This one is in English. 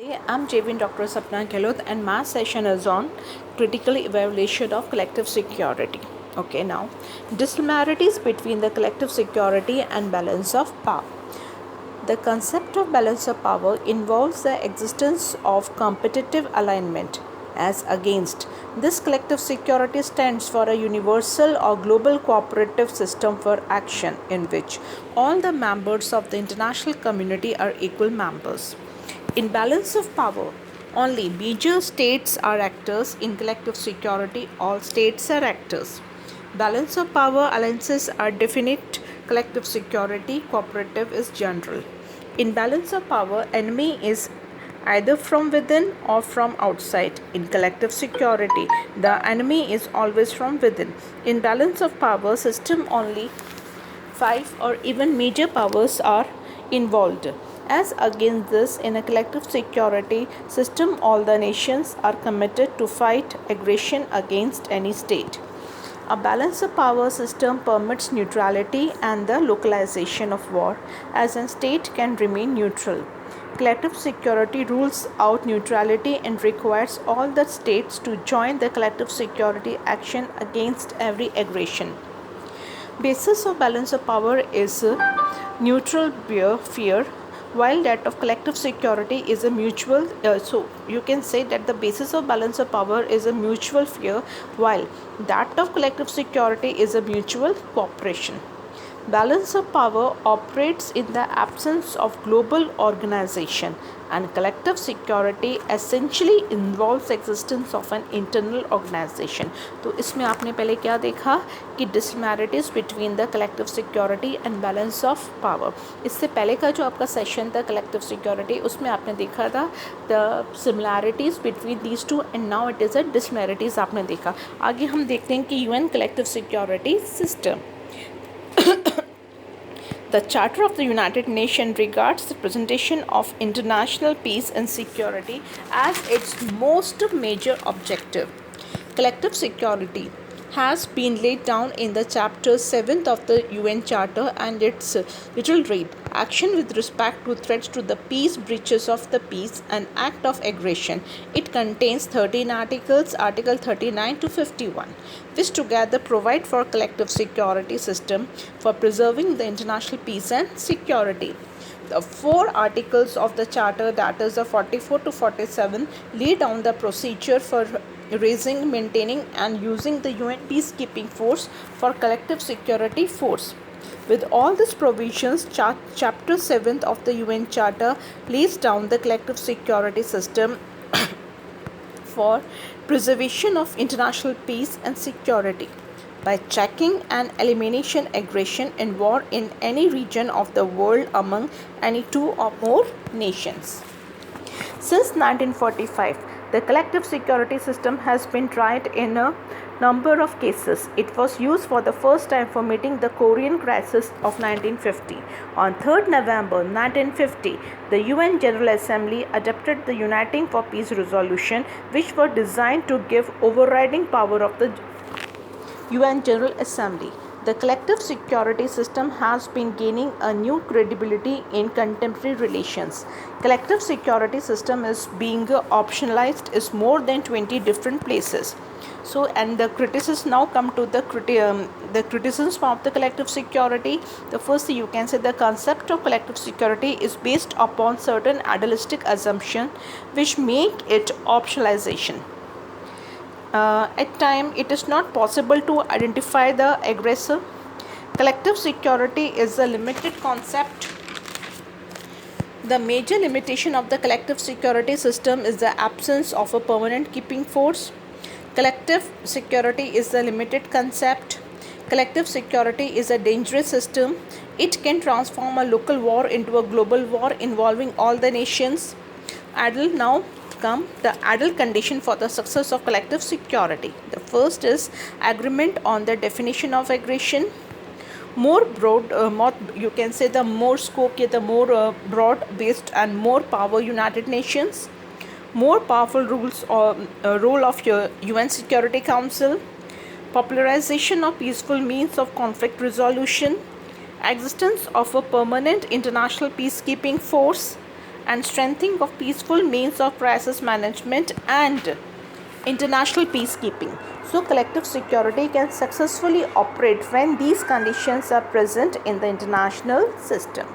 I'm JVN Dr. Sapna Gehlot and my session is on critical evaluation of collective security. Okay, now disparities between the collective security and balance of power. The concept of balance of power involves the existence of competitive alignment as against. This collective security stands for a universal or global cooperative system for action in which all the members of the international community are equal members. In balance of power, only major states are actors. In collective security, all states are actors. Balance of power alliances are definite. Collective security, cooperative is general. In balance of power, enemy is either from within or from outside. In collective security, the enemy is always from within. In balance of power system, only 5 or even major powers are involved. As against this, in a collective security system, all the nations are committed to fight aggression against any state. A balance of power system permits neutrality and the localization of war, as a state can remain neutral. Collective security rules out neutrality and requires all the states to join the collective security action against every aggression. Basis of balance of power is neutral fear, while that of collective security is a mutual. So you can say that the basis of balance of power is a mutual fear, while that of collective security is a mutual cooperation. Balance of power operates in the absence of global organization, and collective security essentially involves existence of an internal organization. तो इसमें आपने पहले क्या देखा कि disparities between the collective security and balance of power. इससे पहले का जो आपका सेशन था कलेक्टिव सिक्योरिटी, उसमें आपने देखा था the similarities between these two and now it is a disparities आपने देखा. आगे हम देखते हैं कि UN collective security system. The Charter of the United Nations regards the preservation of international peace and security as its most major objective. Collective security has been laid down in the Chapter 7th of the UN Charter, and its little read action with respect to threats to the peace, breaches of the peace, and act of aggression. It contains 13 articles, Article 39 to 51, which together provide for collective security system for preserving the international peace and security. The 4 articles of the Charter, that is the 44 to 47, lay down the procedure for raising, maintaining, and using the UN peacekeeping force for collective security force. With all these provisions, Chapter 7th of the UN Charter lays down the collective security system for preservation of international peace and security by checking and elimination aggression and war in any region of the world among any 2 or more nations. Since 1945, the collective security system has been tried in a number of cases. It was used for the first time for meeting the Korean crisis of 1950. On 3rd November 1950, the UN General Assembly adopted the Uniting for Peace resolution, which were designed to give overriding power of the UN General Assembly. The collective security system has been gaining a new credibility in contemporary relations. Collective security system is being optionalized in more than 20 different places. So, and the criticisms now come to the criticisms of the collective security. The first thing you can say, the concept of collective security is based upon certain idealistic assumptions which make it optionalization. At times, it is not possible to identify the aggressor. Collective security is a limited concept. The major limitation of the collective security system is the absence of a permanent keeping force. Collective security is a limited concept. Collective security is a dangerous system. It can transform a local war into a global war involving all the nations. Now come the adult condition for the success of collective security. The first is agreement on the definition of aggression. More broad, you can say the more scope, the more broad based and more power United Nations. More powerful rules or role of your UN Security Council. Popularization of peaceful means of conflict resolution. Existence of a permanent international peacekeeping force. and strengthening of peaceful means of crisis management and international peacekeeping. So, collective security can successfully operate when these conditions are present in the international system.